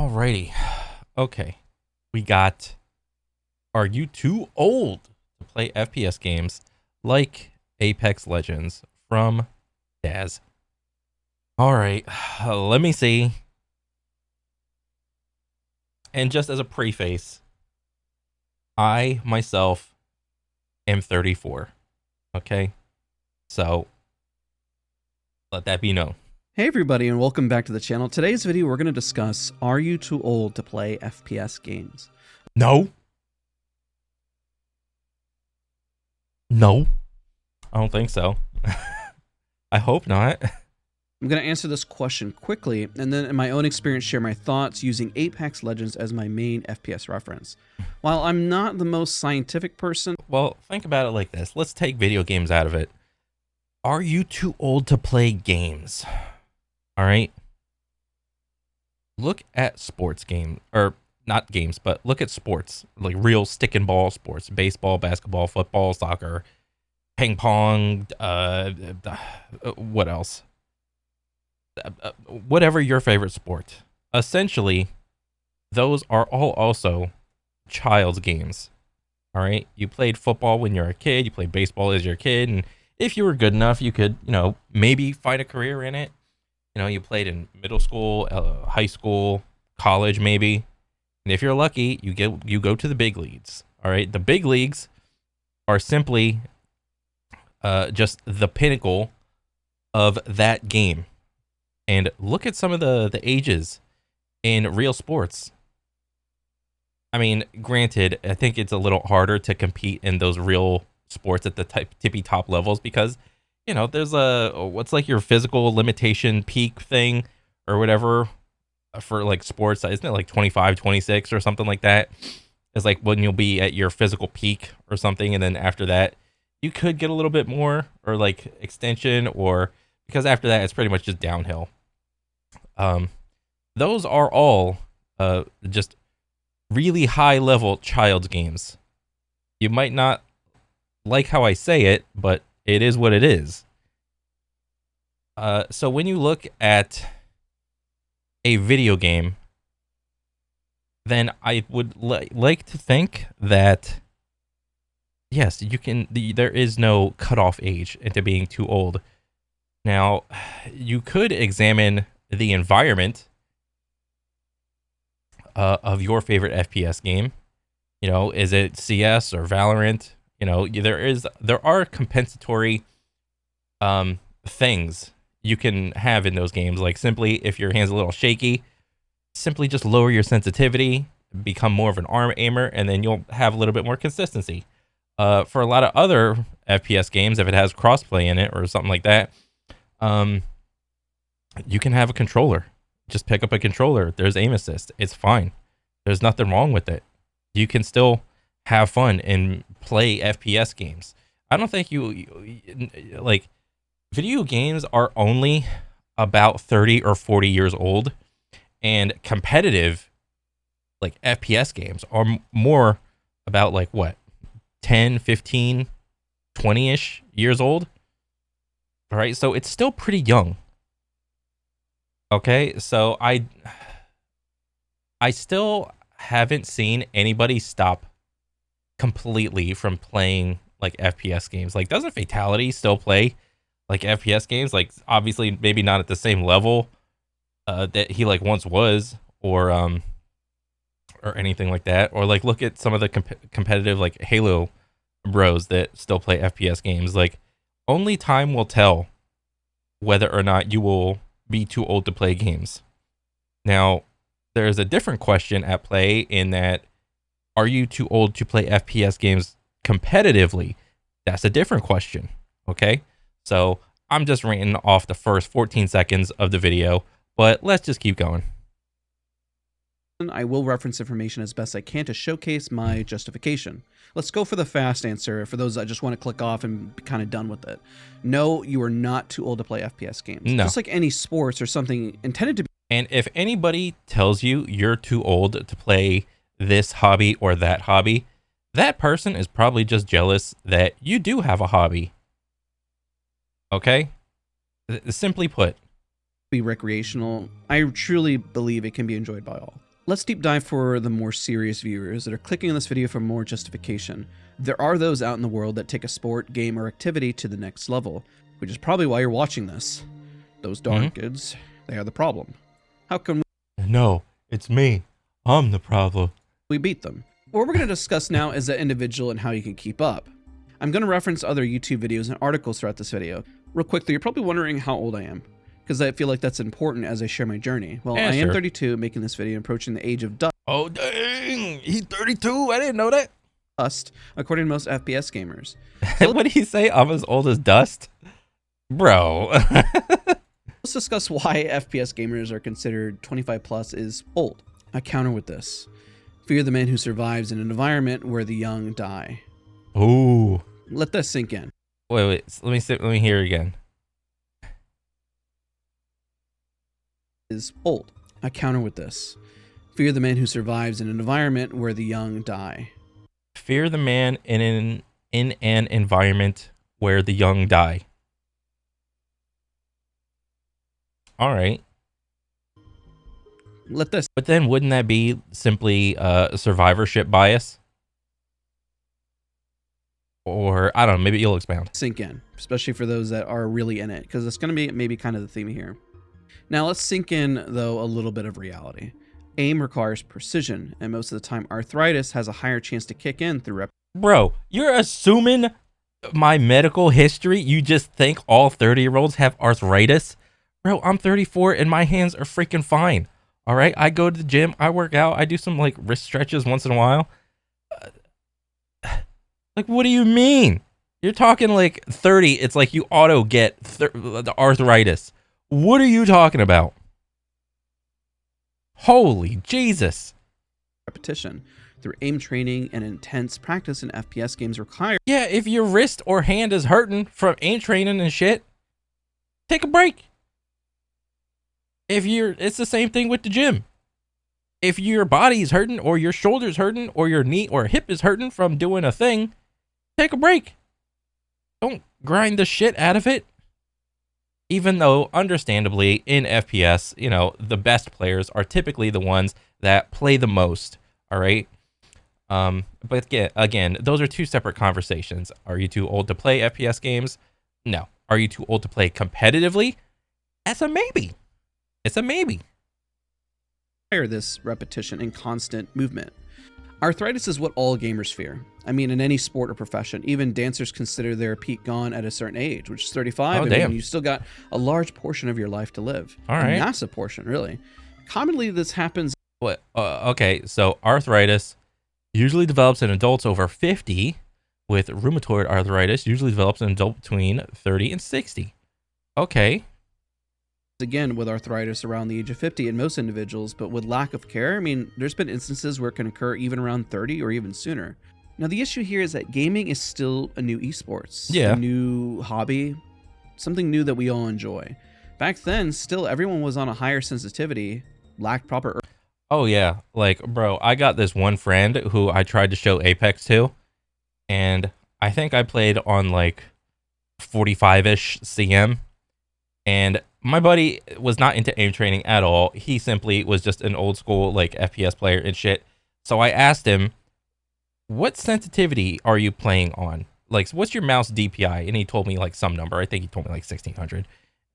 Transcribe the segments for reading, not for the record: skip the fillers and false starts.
Alrighty. Okay. We got Are you too old to play FPS games like Apex Legends from Daz? Alright. Let me see. And just as a preface, I myself am 34. Okay? So let that be known. Hey everybody, and welcome back to the channel. Today's video we're going to discuss, are you too old to play FPS games? No. No. I don't think so. I hope not. I'm going to answer this question quickly, and then in my own experience share my thoughts using Apex Legends as my main FPS reference. While I'm not the most scientific person... Well, think about it like this. Let's take video games out of it. Are you too old to play games? All right. Look at sports games, or not games, but look at sports, like real stick and ball sports: baseball, basketball, football, soccer, ping pong. What else? Whatever your favorite sport. Essentially, those are all also child's games. All right. You played football when you were a kid. You played baseball as your kid, and if you were good enough, you could, maybe find a career in it. You played in middle school, high school, college, maybe. And if you're lucky, you go to the big leagues. All right. The big leagues are simply just the pinnacle of that game. And look at some of the ages in real sports. I mean, granted, I think it's a little harder to compete in those real sports at the tippy top levels because there's what's like your physical limitation peak thing or whatever for like sports. Isn't it like 25, 26 or something like that? It's like when you'll be at your physical peak or something. And then after that, you could get a little bit more or like extension, or because after that, it's pretty much just downhill. Those are all just really high level child's games. You might not like how I say it, but it is what it is. So when you look at a video game, then I would like to think that, yes, you can. There is no cutoff age into being too old. Now, you could examine the environment of your favorite FPS game. Is it CS or Valorant? There are compensatory things you can have in those games, like simply if your hand's a little shaky, simply just lower your sensitivity, become more of an arm aimer, and then you'll have a little bit more consistency. For a lot of other FPS games, if it has crossplay in it or something like that, you can have a controller. Just pick up a controller. There's aim assist. It's fine. There's nothing wrong with it. You can still have fun and play FPS games. I don't think like video games are only about 30 or 40 years old, and competitive like FPS games are more about like what, 10, 15, 20-ish years old. All right, so it's still pretty young. Okay, so I still haven't seen anybody stop completely from playing like FPS games. Like, doesn't Fatality still play like FPS games? Like, obviously maybe not at the same level that he like once was, or anything like that. Or like look at some of the competitive like Halo bros that still play FPS games. Like, only time will tell whether or not you will be too old to play games. Now, there's a different question at play in that, are you too old to play FPS games competitively? That's a different question, okay? So I'm just ranting off the first 14 seconds of the video, but let's just keep going. I will reference information as best I can to showcase my justification. Let's go for the fast answer for those that just want to click off and be kind of done with it. No, you are not too old to play FPS games. No. Just like any sports or something intended to be. And if anybody tells you you're too old to play this hobby or that hobby, that person is probably just jealous that you do have a hobby. Okay? Simply put. Be recreational. I truly believe it can be enjoyed by all. Let's deep dive for the more serious viewers that are clicking on this video for more justification. There are those out in the world that take a sport, game, or activity to the next level, which is probably why you're watching this. Those darn kids, they are the problem. How can No, it's me. I'm the problem. we beat them? What we're going to discuss now is that individual and how you can keep up. I'm going to reference other YouTube videos and articles throughout this video. Real quickly, you're probably wondering how old I am, because I feel like that's important as I share my journey. Well, Yeah, I am sure. 32, making this video, approaching the age of Oh, dang. He's 32. I didn't know that. dust, according to most FPS gamers. What did he say? I'm as old as dust? Bro. Let's discuss why FPS gamers are considered 25 plus is old. I counter with this. Fear the man who survives in an environment where the young die. Ooh. Let that sink in. Wait. Let me hear it again. Is old. I counter with this. Fear the man who survives in an environment where the young die. Fear the man in an environment where the young die. All right. Let this But then wouldn't that be simply survivorship bias? Or, I don't know, maybe you'll expound. sink in, especially for those that are really in it, because it's going to be maybe kind of the theme here. Now let's sink in, though, a little bit of reality. Aim requires precision, and most of the time arthritis has a higher chance to kick in through Bro, you're assuming my medical history? You just think all 30-year-olds have arthritis? Bro, I'm 34 and my hands are freaking fine. All right, I go to the gym, I work out, I do some like wrist stretches once in a while. Like, what do you mean? You're talking like 30, it's like you auto get the arthritis. What are you talking about? Holy Jesus. repetition. Through aim training and intense practice in FPS games require Yeah, if your wrist or hand is hurting from aim training and shit, take a break. It's the same thing with the gym. If your body's hurting or your shoulder's hurting or your knee or hip is hurting from doing a thing, take a break. Don't grind the shit out of it. Even though, understandably, in FPS, you know, the best players are typically the ones that play the most, all right? But again, those are two separate conversations. Are you too old to play FPS games? No. Are you too old to play competitively? That's a maybe. It's a maybe. this repetition and constant movement. Arthritis is what all gamers fear. I mean, in any sport or profession, even dancers consider their peak gone at a certain age, which is 35. Oh, I damn. mean, you still got a large portion of your life to live. All A right. massive portion, really. Commonly, this happens What? Okay, so arthritis usually develops in adults over 50, with rheumatoid arthritis usually develops in adults between 30 and 60. Okay. again with arthritis around the age of 50 in most individuals, but with lack of care, I mean, there's been instances where it can occur even around 30 or even sooner. Now, the issue here is that gaming is still a new esports, Yeah. a new hobby, something new that we all enjoy. Back then, still everyone was on a higher sensitivity, lacked proper Oh, yeah. Like, bro, I got this one friend who I tried to show Apex to, and I think I played on like 45-ish CM, and my buddy was not into aim training at all. He simply was just an old school like FPS player and shit. So I asked him, what sensitivity are you playing on? Like, what's your mouse DPI? And he told me like some number. I think he told me like 1600.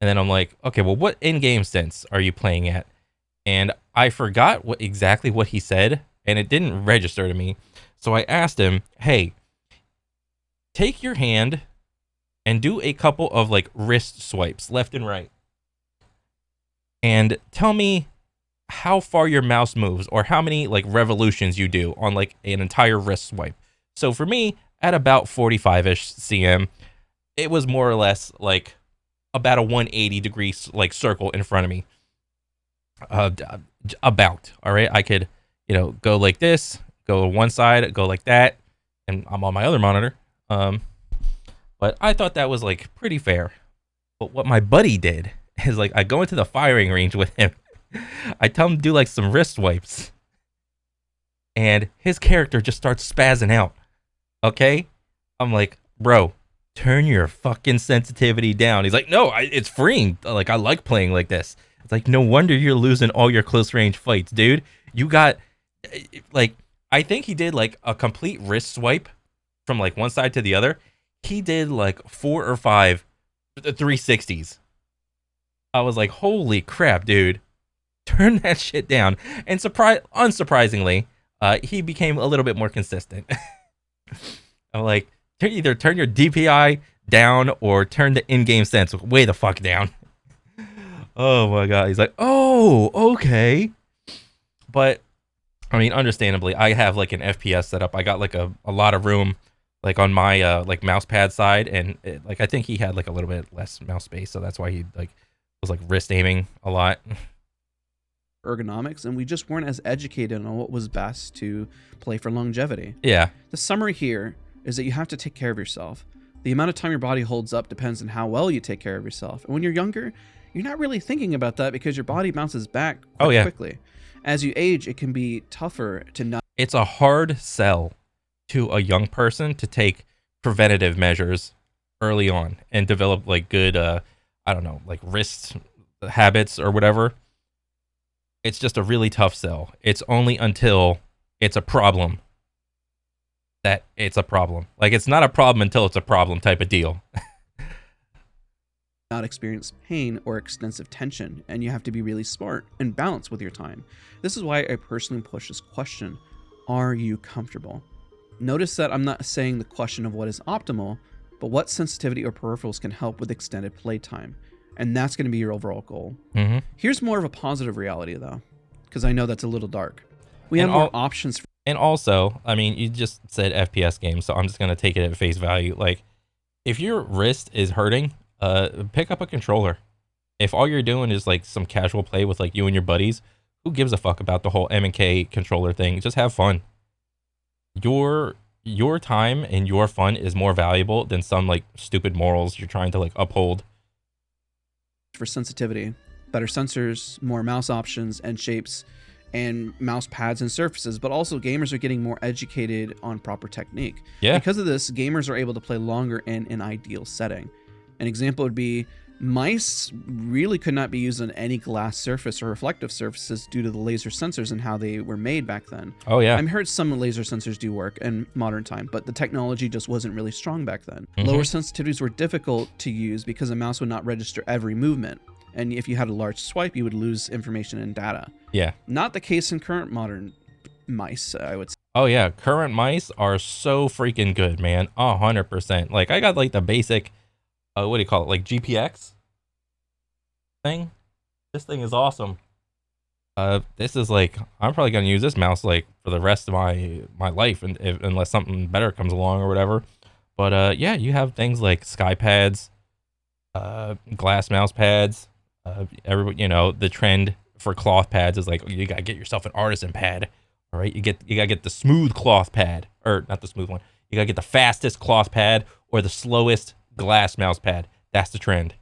And then I'm like, okay, well, what in-game sense are you playing at? And I forgot exactly what he said, and it didn't register to me. So I asked him, hey, take your hand and do a couple of like wrist swipes left and right. And tell me how far your mouse moves or how many like revolutions you do on like an entire wrist swipe. So for me, at about 45-ish CM, it was more or less like about a 180 degree like circle in front of me. About, all right, I could, you know, go like this, go one side, go like that, and I'm on my other monitor. But I thought that was like pretty fair. But what my buddy did is like I go into the firing range with him. I tell him to do like some wrist wipes, and his character just starts spazzing out. Okay, I'm like, bro, turn your fucking sensitivity down. He's like, no, it's freeing. Like, I like playing like this. It's like, no wonder you're losing all your close range fights, dude. You got like I think he did like a complete wrist swipe from like one side to the other. He did like 4 or 5 360s. I was like, holy crap, dude. Turn that shit down. And unsurprisingly, he became a little bit more consistent. I'm like, either turn your DPI down or turn the in-game sense way the fuck down. Oh my god. He's like, oh, okay. But I mean, understandably, I have like an FPS setup. I got like a lot of room like on my like mouse pad side, and like I think he had like a little bit less mouse space, so that's why he like was like wrist aiming a lot. Ergonomics, and we just weren't as educated on what was best to play for longevity. Yeah. The summary here is that you have to take care of yourself. The amount of time your body holds up depends on how well you take care of yourself. And when you're younger, you're not really thinking about that because your body bounces back quite quickly. As you age, it can be tougher to not. It's a hard sell to a young person to take preventative measures early on and develop like good, I don't know, like wrist habits or whatever. It's just a really tough sell. It's only until it's a problem that it's a problem. Like, it's not a problem until it's a problem type of deal. Not experience pain or extensive tension, and you have to be really smart and balanced with your time. This is why I personally push this question: are you comfortable? Notice that I'm not saying the question of what is optimal, but what sensitivity or peripherals can help with extended playtime. And that's going to be your overall goal. Mm-hmm. Here's more of a positive reality, though, because I know that's a little dark. We have more options. And also, I mean, you just said FPS games, so I'm just going to take it at face value. Like, if your wrist is hurting, pick up a controller. If all you're doing is like some casual play with like you and your buddies, who gives a fuck about the whole M&K controller thing? Just have fun. Your time and your fun is more valuable than some like stupid morals you're trying to like uphold. For sensitivity, better sensors, more mouse options and shapes, and mouse pads and surfaces, but also gamers are getting more educated on proper technique. Yeah. Because of this, gamers are able to play longer in an ideal setting. An example would be mice really could not be used on any glass surface or reflective surfaces due to the laser sensors and how they were made back then. Oh yeah. I've heard some laser sensors do work in modern time, but the technology just wasn't really strong back then. Mm-hmm. Lower sensitivities were difficult to use because a mouse would not register every movement. And if you had a large swipe, you would lose information and data. Yeah. Not the case in current modern mice, I would say. Oh yeah, current mice are so freaking good, man. 100%. Like, I got like the basic, what do you call it? Like GPX thing. This thing is awesome. This is like, I'm probably gonna use this mouse like for the rest of my life, and unless something better comes along or whatever. But yeah, you have things like sky pads, glass mouse pads. Everybody, you know, the trend for cloth pads is like, you gotta get yourself an artisan pad. All right, you gotta get the smooth cloth pad, or not the smooth one. You gotta get the fastest cloth pad or the slowest glass mouse pad. That's the trend.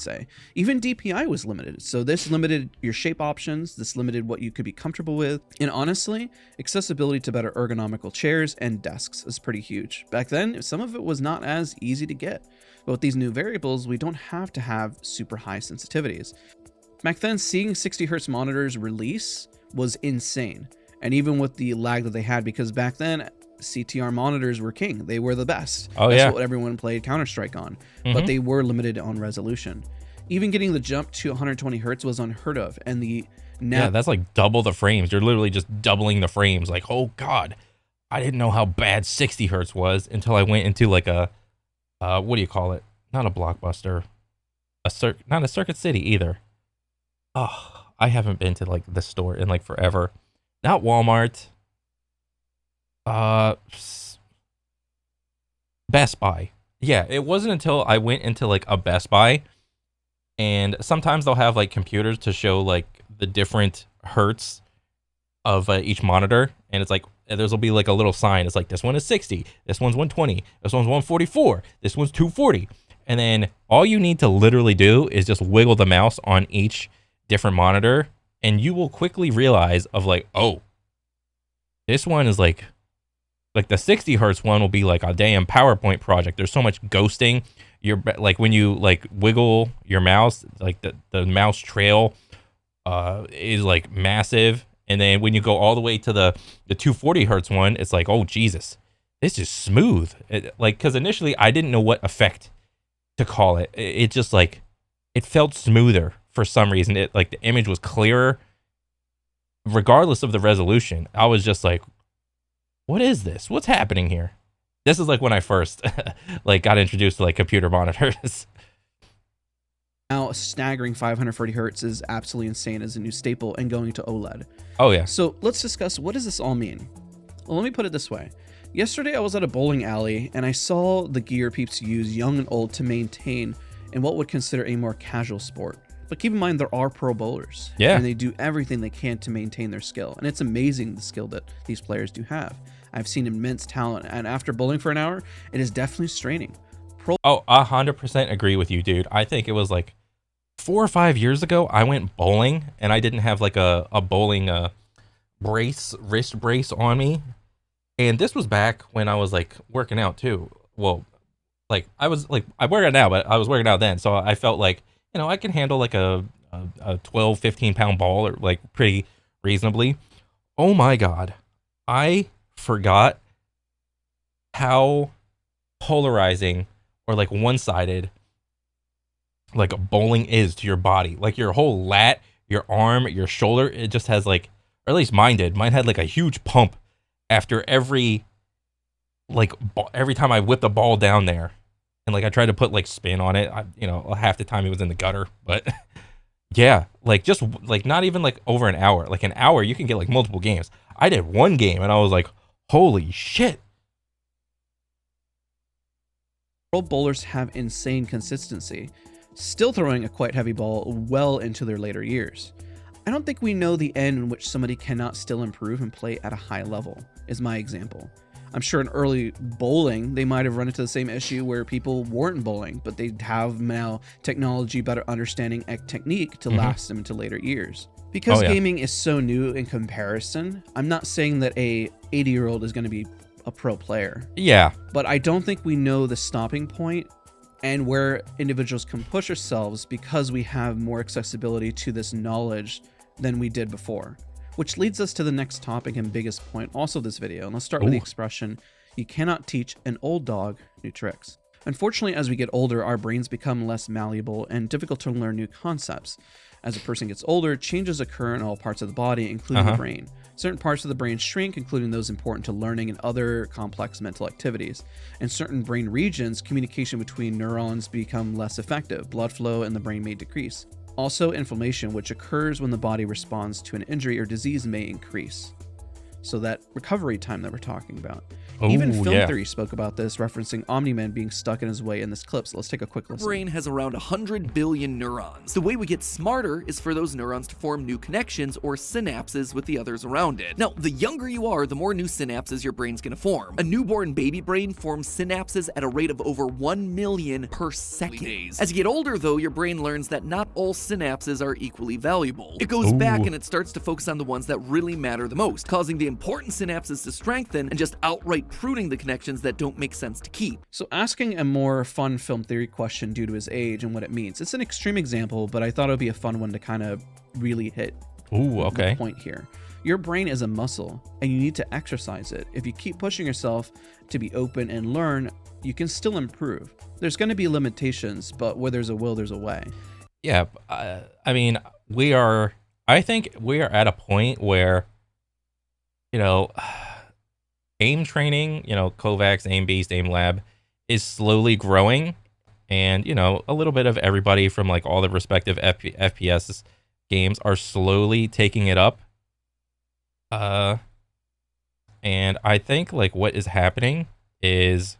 Say even DPI was limited, so this limited your shape options, this limited what you could be comfortable with, and honestly, accessibility to better ergonomical chairs and desks is pretty huge. Back then, some of it was not as easy to get, but with these new variables, we don't have to have super high sensitivities. Back then, seeing 60 Hz monitors release was insane, and even with the lag that they had, because back then CTR monitors were king. They were the best. Oh, That's yeah. what everyone played Counter-Strike on. Mm-hmm. But they were limited on resolution. Even getting the jump to 120 Hz was unheard of. And the yeah, that's like double the frames. You're literally just doubling the frames. Like, oh god, I didn't know how bad 60 Hz was until I went into like a, what do you call it? Not a Blockbuster, not a Circuit City either. Oh, I haven't been to like the store in like forever. Not Walmart. Best Buy. Yeah, it wasn't until I went into like a Best Buy, and sometimes they'll have like computers to show like the different hertz of each monitor, and it's like there'll be like a little sign. It's like, this one is 60, this one's 120, this one's 144, this one's 240, and then all you need to literally do is just wiggle the mouse on each different monitor, and you will quickly realize of like, oh, this one is like the 60 hertz one will be like a damn PowerPoint project. There's so much ghosting. You're like, when you like wiggle your mouse, like the mouse trail is like massive. And then when you go all the way to the 240 hertz one, it's like, oh Jesus, this is smooth. Like, because initially I didn't know what effect to call it. It just like, it felt smoother for some reason. It like the image was clearer, regardless of the resolution. I was just like, what is this? What's happening here? This is like when I first like got introduced to like computer monitors. Now, a staggering 540 hertz is absolutely insane as a new staple and going to OLED. Oh yeah. So let's discuss, what does this all mean? Well, let me put it this way. Yesterday I was at a bowling alley and I saw the gear peeps use, young and old, to maintain in what would consider a more casual sport. But keep in mind, there are pro bowlers. Yeah. And they do everything they can to maintain their skill. And it's amazing the skill that these players do have. I've seen immense talent, and after bowling for an hour, it is definitely straining. Oh, 100% agree with you, dude. I think it was like 4 or 5 years ago, I went bowling and I didn't have like a bowling wrist brace on me. And this was back when I was like working out too. Well, like I work out now, but I was working out then. So I felt like, you know, I can handle like a 12, 15 pound ball, or like pretty reasonably. Oh my God. I forgot how polarizing or like one-sided like bowling is to your body. Like your whole lat, your arm, your shoulder, it just has like, or at least mine did. Mine had like a huge pump after every time I whipped the ball down there. And like I tried to put like spin on it. You know, half the time it was in the gutter, but yeah, like just like not even like over an hour. Like an hour you can get like multiple games. I did one game and I was like, holy shit. Pro bowlers have insane consistency, still throwing a quite heavy ball well into their later years. I don't think we know the end in which somebody cannot still improve and play at a high level, is my example. I'm sure in early bowling, they might have run into the same issue where people weren't bowling, but they have now technology, better understanding technique to last them into later years. Because gaming is so new in comparison, I'm not saying that a 80-year-old is going to be a pro player. Yeah. But I don't think we know the stopping point and where individuals can push ourselves because we have more accessibility to this knowledge than we did before. Which leads us to the next topic and biggest point also this video. And let's start with the expression, you cannot teach an old dog new tricks. Unfortunately, as we get older, our brains become less malleable and difficult to learn new concepts. As a person gets older, changes occur in all parts of the body, including the brain. Certain parts of the brain shrink, including those important to learning and other complex mental activities. In certain brain regions, communication between neurons become less effective. Blood flow in the brain may decrease. Also, inflammation, which occurs when the body responds to an injury or disease, may increase. So that recovery time that we're talking about. Even film theory spoke about this, referencing Omni-Man being stuck in his way in this clip. So let's take a quick listen. The brain has around 100 billion neurons. The way we get smarter is for those neurons to form new connections or synapses with the others around it. Now, the younger you are, the more new synapses your brain's gonna form. A newborn baby brain forms synapses at a rate of over 1 million per second. As you get older, though, your brain learns that not all synapses are equally valuable. It goes back and it starts to focus on the ones that really matter the most, causing the important synapses to strengthen and just outright pruning the connections that don't make sense to keep. So asking a more fun film theory question due to his age and what it means. It's an extreme example, but I thought it would be a fun one to kind of really hit the point here. Your brain is a muscle and you need to exercise it. If you keep pushing yourself to be open and learn, you can still improve. There's going to be limitations, but where there's a will, there's a way. Yeah, I mean, I think we are at a point where, you know, aim training, you know, Kovacs, Aim Beast, Aim Lab is slowly growing. And, you know, a little bit of everybody from like all the respective FPS games are slowly taking it up. And I think like what is happening is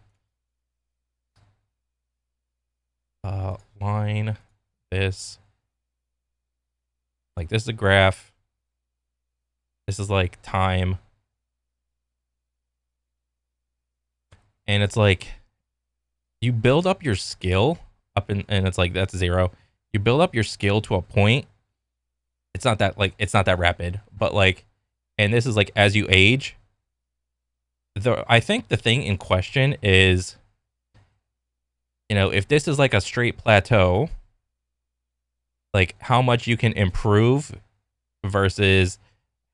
line this, like this is a graph. This is like time. And it's like you build up your skill up and it's like that's 0. You build up your skill to a point. It's not that rapid, but like, and this is like as you age. I think the thing in question is, you know, if this is like a straight plateau, like how much you can improve versus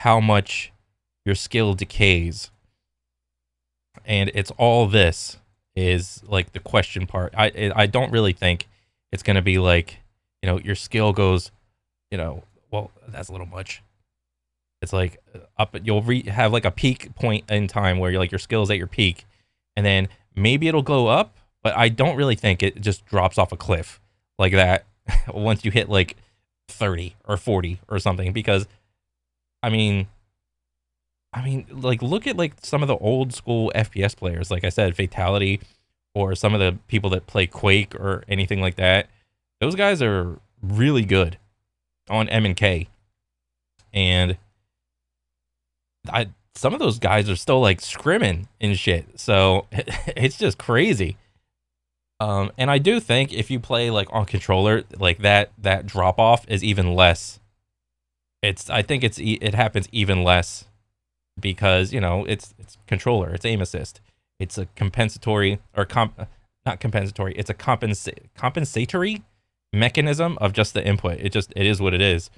how much your skill decays. And it's all this is like the question part. I don't really think it's going to be like, your skill goes, well, that's a little much. It's like up, you'll have like a peak point in time where you're like your skill is at your peak, and then maybe it'll go up, but I don't really think it just drops off a cliff like that once you hit like 30 or 40 or something. Because like look at like some of the old school FPS players, like I said, Fatality, or some of the people that play Quake or anything like that. Those guys are really good on M&K, and some of those guys are still like scrimming and shit. So it's just crazy. And I do think if you play like on controller, like that drop off is even less. I think it happens even less because it's controller, it's aim assist, it's a compensatory or not compensatory, it's a compensatory mechanism of just the input. It is what it is.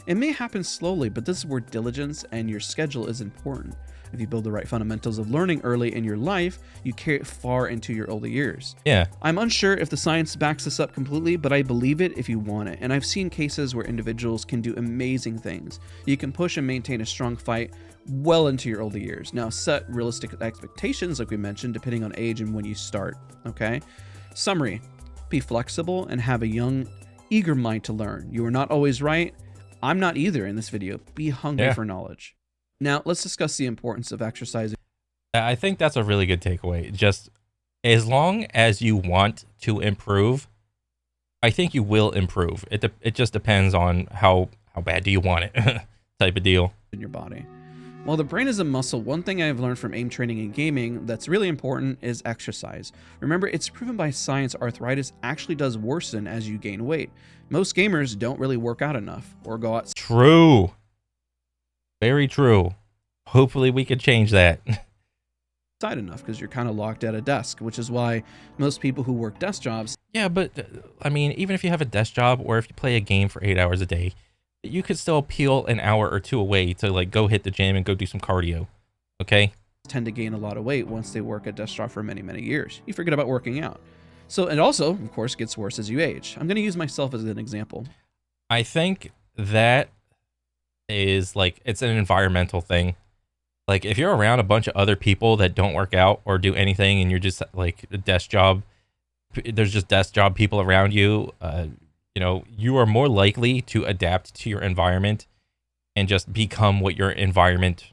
It may happen slowly, but this is where diligence and your schedule is important. If you build the right fundamentals of learning early in your life, you carry it far into your older years. Yeah. I'm unsure if the science backs this up completely, but I believe it if you want it. And I've seen cases where individuals can do amazing things. You can push and maintain a strong fight well into your older years. Now, set realistic expectations, like we mentioned, depending on age and when you start, okay? Summary: be flexible and have a young, eager mind to learn. You are not always right. I'm not either in this video. Be hungry for knowledge. Now, let's discuss the importance of exercising. I think that's a really good takeaway. Just as long as you want to improve, I think you will improve. It just depends on how bad do you want it type of deal. In your body. While the brain is a muscle, one thing I've learned from aim training and gaming that's really important is exercise. Remember, it's proven by science arthritis actually does worsen as you gain weight. Most gamers don't really work out enough or go out. True. Very true. Hopefully we could change that. Outside enough because you're kind of locked at a desk, which is why most people who work desk jobs. Yeah, but even if you have a desk job or if you play a game for 8 hours a day, you could still peel an hour or two away to like go hit the gym and go do some cardio. Okay? Tend to gain a lot of weight once they work a desk job for many, many years. You forget about working out. So it also, of course, gets worse as you age. I'm going to use myself as an example. I think that is like, it's an environmental thing. Like if you're around a bunch of other people that don't work out or do anything and you're just like a desk job, there's just desk job people around you, you are more likely to adapt to your environment and just become what your environment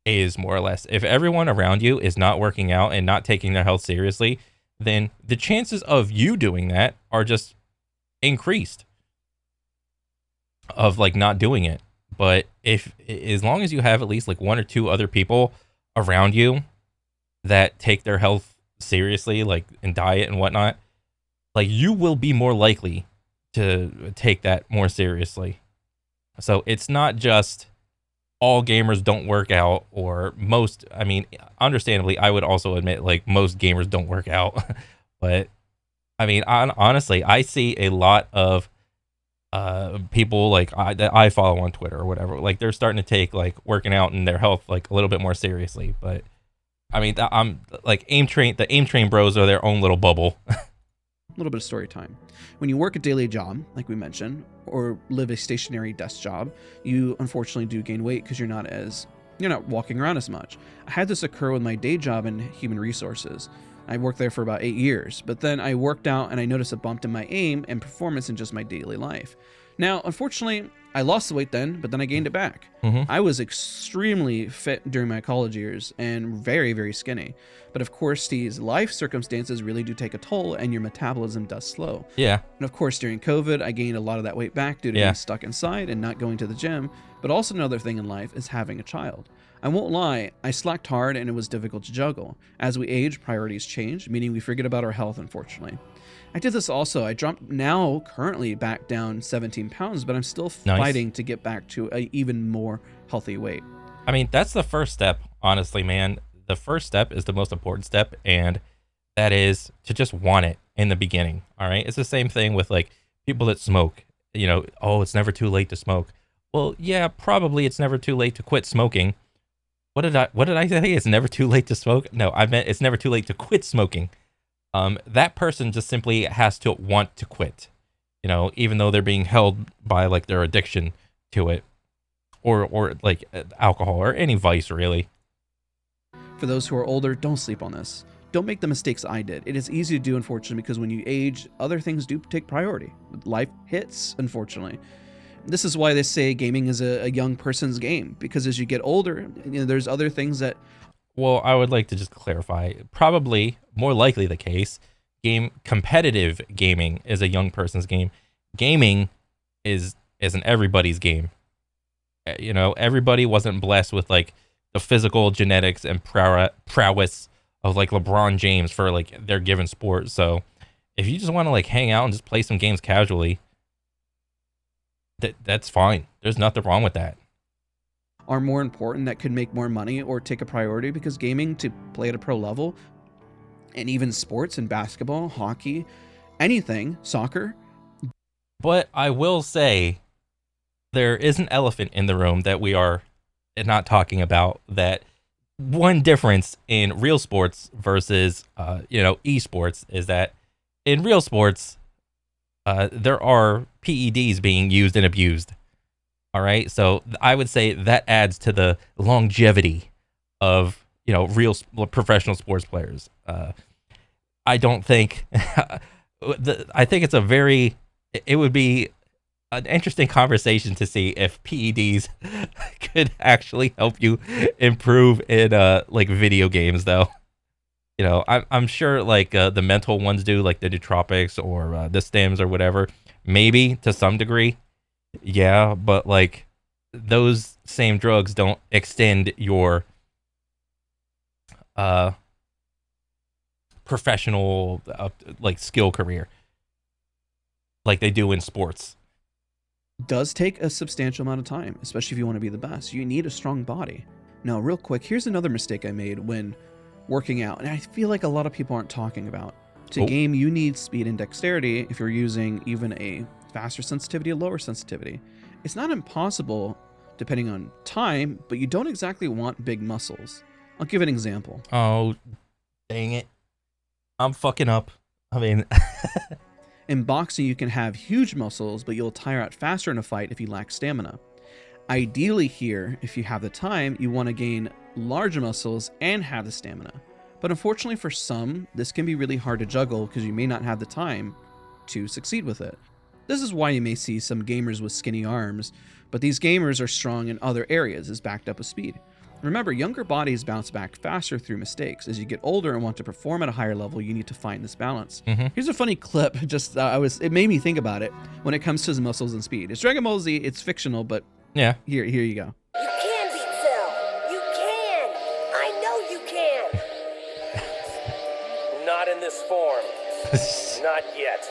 is, more or less. If everyone around you is not working out and not taking their health seriously, then the chances of you doing that are just increased of like not doing it. But as long as you have at least like one or two other people around you that take their health seriously, like in diet and whatnot, like you will be more likely to take that more seriously. So it's not just all gamers don't work out, or most, understandably, I would also admit like most gamers don't work out. But honestly, I see a lot of people like that I follow on Twitter or whatever, like they're starting to take like working out and their health like a little bit more seriously. But I'm like the aim train bros are their own little bubble. A little bit of story time. When you work a daily job, like we mentioned, or live a stationary desk job, you unfortunately do gain weight because you're not walking around as much. I had this occur with my day job in human resources. I worked there for about 8 years, but then I worked out and I noticed a bump in my aim and performance in just my daily life. Now, unfortunately, I lost the weight then, but then I gained it back. I was extremely fit during my college years and very, very skinny. But of course, these life circumstances really do take a toll and your metabolism does slow. Yeah. And of course, during COVID, I gained a lot of that weight back due to being stuck inside and not going to the gym. But also another thing in life is having a child. I won't lie, I slacked hard and it was difficult to juggle. As we age, priorities change, meaning we forget about our health, unfortunately. I did this also. I dropped now currently back down 17 pounds, but I'm still fighting to get back to an even more healthy weight. That's the first step, honestly, man. The first step is the most important step, and that is to just want it in the beginning. All right. It's the same thing with like people that smoke oh, it's never too late to smoke. Well, yeah, probably it's never too late to quit smoking. What did I say? It's never too late to smoke? No, I meant it's never too late to quit smoking. That person just simply has to want to quit, even though they're being held by like their addiction to it, or like alcohol or any vice really. For those who are older, don't sleep on this. Don't make the mistakes I did. It is easy to do, unfortunately, because when you age, other things do take priority. Life hits, unfortunately. This is why they say gaming is a young person's game, because as you get older, there's other things that... Well, I would like to just clarify, probably more likely the case, competitive gaming is a young person's game. Gaming is an everybody's game. Everybody wasn't blessed with like the physical genetics and prowess of like LeBron James for like their given sport. So if you just want to like hang out and just play some games casually, that's fine. There's nothing wrong with that. Are more important, that could make more money or take a priority, because gaming to play at a pro level, and even sports and basketball, hockey, anything, soccer. But I will say there is an elephant in the room that we are not talking about, that one difference in real sports versus esports is that in real sports there are PEDs being used and abused. All right, so I would say that adds to the longevity of real professional sports players. I don't think I think it would be an interesting conversation to see if PEDs could actually help you improve in like video games, though. I'm sure like the mental ones do, like the nootropics or the stims or whatever, maybe to some degree. Yeah, but like those same drugs don't extend your professional like skill career like they do in sports. Does take a substantial amount of time, especially if you want to be the best. You need a strong body. Now, real quick, here's another mistake I made when working out, and I feel like a lot of people aren't talking about. To game, you need speed and dexterity if you're using even a faster sensitivity or lower sensitivity. It's not impossible depending on time, but you don't exactly want big muscles. I'll give an example. Oh, dang it. I'm fucking up. I mean... In boxing, you can have huge muscles, but you'll tire out faster in a fight if you lack stamina. Ideally here, if you have the time, you want to gain larger muscles and have the stamina. But unfortunately for some, this can be really hard to juggle because you may not have the time to succeed with it. This is why you may see some gamers with skinny arms, but these gamers are strong in other areas, as backed up with speed. Remember, younger bodies bounce back faster through mistakes. As you get older and want to perform at a higher level, you need to find this balance. Here's a funny clip. It made me think about it when it comes to muscles and speed. It's Dragon Ball Z. It's fictional, but yeah, here you go. You can beat Cell. You can. I know you can. Not in this form. Not yet.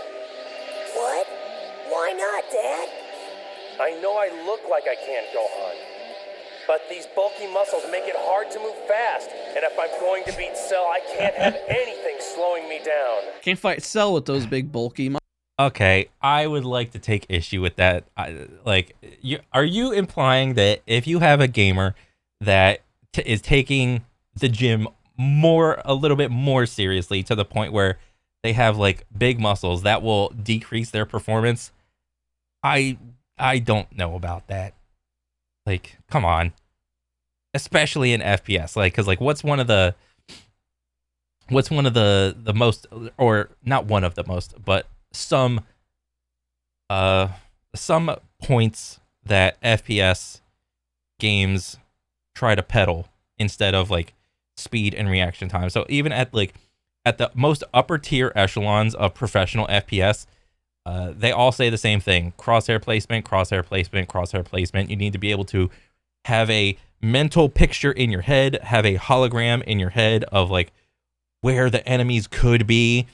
What? Why not, Dad? I know I look like I can't, Gohan. But these bulky muscles make it hard to move fast. And if I'm going to beat Cell, I can't have anything slowing me down. Can't fight Cell with those big bulky muscles. Okay, I would like to take issue with that. Are you implying that if you have a gamer that is taking the gym a little bit more seriously to the point where they have like big muscles, that will decrease their performance? I don't know about that. Like, come on. Especially in FPS, like, because like what's one of the most, or not one of the most, but some points that FPS games try to peddle instead of like speed and reaction time. So even at the most upper tier echelons of professional FPS, they all say the same thing: crosshair placement, crosshair placement, crosshair placement. You need to be able to have a mental picture in your head, have a hologram in your head of like where the enemies could be.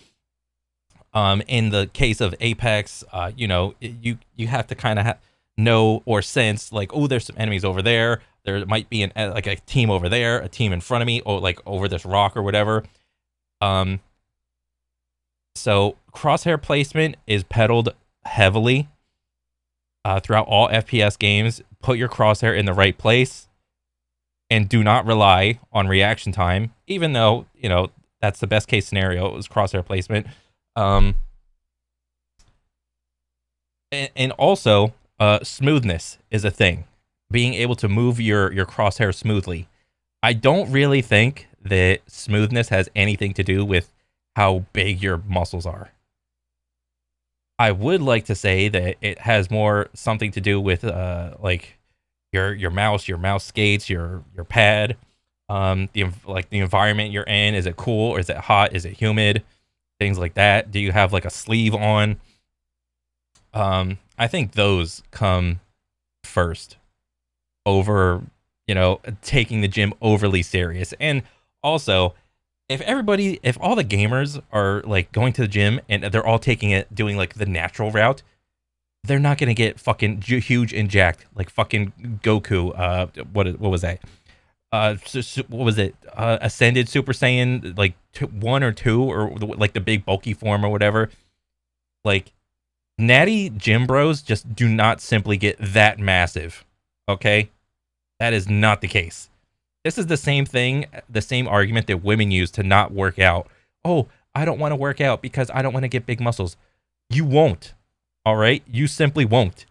In the case of Apex, you have to kind of know or sense like, oh, there's some enemies over there. There might be like a team over there, a team in front of me, or like over this rock or whatever. So crosshair placement is peddled heavily throughout all FPS games, put your crosshair in the right place and do not rely on reaction time, even though, you know, that's the best case scenario. It was crosshair placement. And also, smoothness is a thing. Being able to move your crosshair smoothly. I don't really think that smoothness has anything to do with how big your muscles are. I would like to say that it has more something to do with like your mouse skates, your pad, the environment you're in. Is it cool or is it hot? Is it humid? Things like that. Do you have like a sleeve on? I think those come first over, you know, taking the gym overly serious. And also, if all the gamers are like going to the gym and they're all doing like the natural route, they're not gonna get fucking huge and jacked like fucking Goku. What was that? What was it? Ascended Super Saiyan like 1 or 2 or like the big bulky form or whatever. Like natty gym bros just do not simply get that massive. Okay, that is not the case. This is the same thing, the same argument that women use to not work out. Oh, I don't want to work out because I don't want to get big muscles. You won't. All right? You simply won't.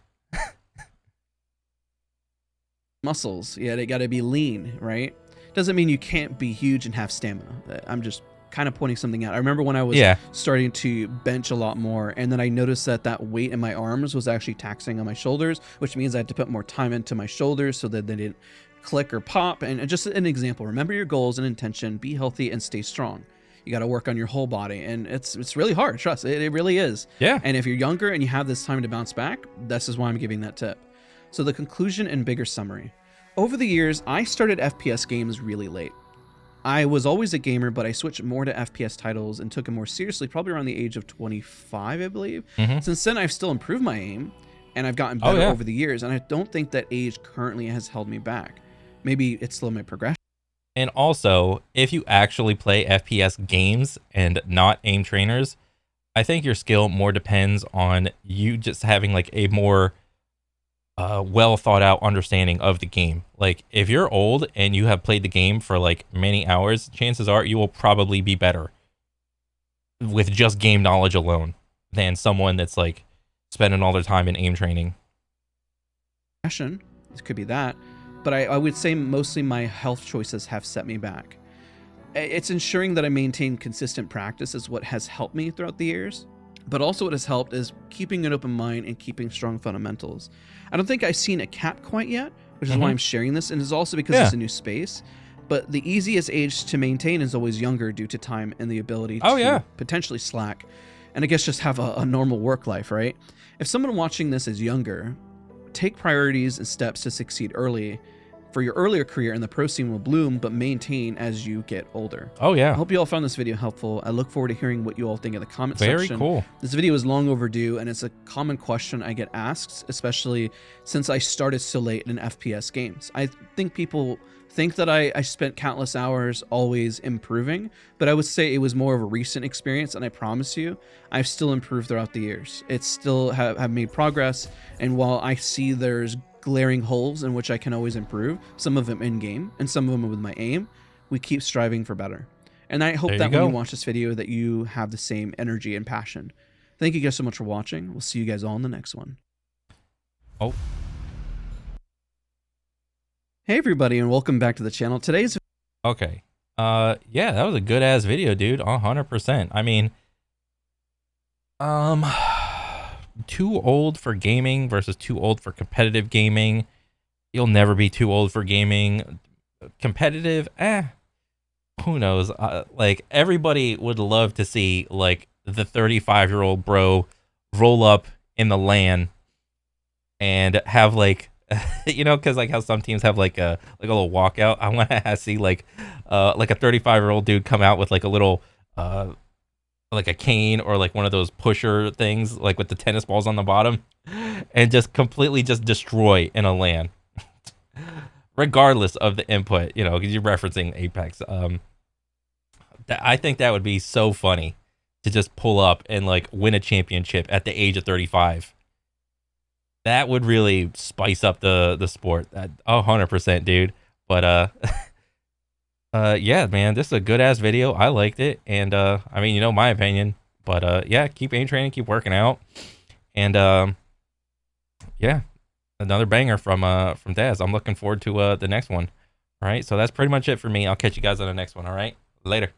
Muscles, yeah, they got to be lean, right? Doesn't mean you can't be huge and have stamina. I'm just kind of pointing something out. I remember when I was starting to bench a lot more, and then I noticed that weight in my arms was actually taxing on my shoulders, which means I had to put more time into my shoulders so that they didn't click or pop. And just an example, remember your goals and intention, be healthy and stay strong. You got to work on your whole body, and it's really hard. Trust it really is. Yeah. And if you're younger and you have this time to bounce back, this is why I'm giving that tip. So the conclusion and bigger summary. Over the years, I started FPS games really late. I was always a gamer, but I switched more to FPS titles and took it more seriously probably around the age of 25, I believe. Since then, I've still improved my aim, and I've gotten better over the years, and I don't think that age currently has held me back. Maybe it's still my progression. And also, if you actually play FPS games and not aim trainers, I think your skill more depends on you just having like a more well thought out understanding of the game. Like if you're old and you have played the game for like many hours, chances are you will probably be better with just game knowledge alone than someone that's like spending all their time in aim training. It could be that. But I would say mostly my health choices have set me back. It's ensuring that I maintain consistent practice is what has helped me throughout the years. But also what has helped is keeping an open mind and keeping strong fundamentals. I don't think I've seen a cap quite yet, which is why I'm sharing this, and it's also because it's a new space. But the easiest age to maintain is always younger due to time and the ability to potentially slack. And I guess just have a normal work life, right? If someone watching this is younger, take priorities and steps to succeed early for your earlier career, and the pro scene will bloom, but maintain as you get older. I hope you all found this video helpful. I look forward to hearing what you all think in the comment section. Very cool. This video is long overdue, and it's a common question I get asked, especially since I started so late in FPS games. I think people think that I spent countless hours always improving, but I would say it was more of a recent experience, and I promise you, I've still improved throughout the years. It's still have made progress, and while I see there's glaring holes in which I can always improve, some of them in-game, and some of them with my aim, we keep striving for better. And I hope that when you watch this video that you have the same energy and passion. Thank you guys so much for watching. We'll see you guys all in the next one. Hey everybody, and welcome back to the channel. Today's yeah, that was a good ass video, dude. 100%. I mean, too old for gaming versus too old for competitive gaming. You'll never be too old for gaming. Competitive, who knows? Like everybody would love to see like the 35-year-old bro roll up in the LAN and have like you know, because like how some teams have like a little walkout. I want to see like a 35-year-old dude come out with like a little like a cane or like one of those pusher things like with the tennis balls on the bottom and just completely just destroy in a LAN regardless of the input, you know, because you're referencing Apex. I think that would be so funny to just pull up and like win a championship at the age of 35. That would really spice up the sport. 100%, dude. But yeah, man, this is a good ass video. I liked it, and I mean, you know my opinion. But yeah, keep aim training, keep working out, and yeah, another banger from Daz. I'm looking forward to the next one. All right, so that's pretty much it for me. I'll catch you guys on the next one. All right, later.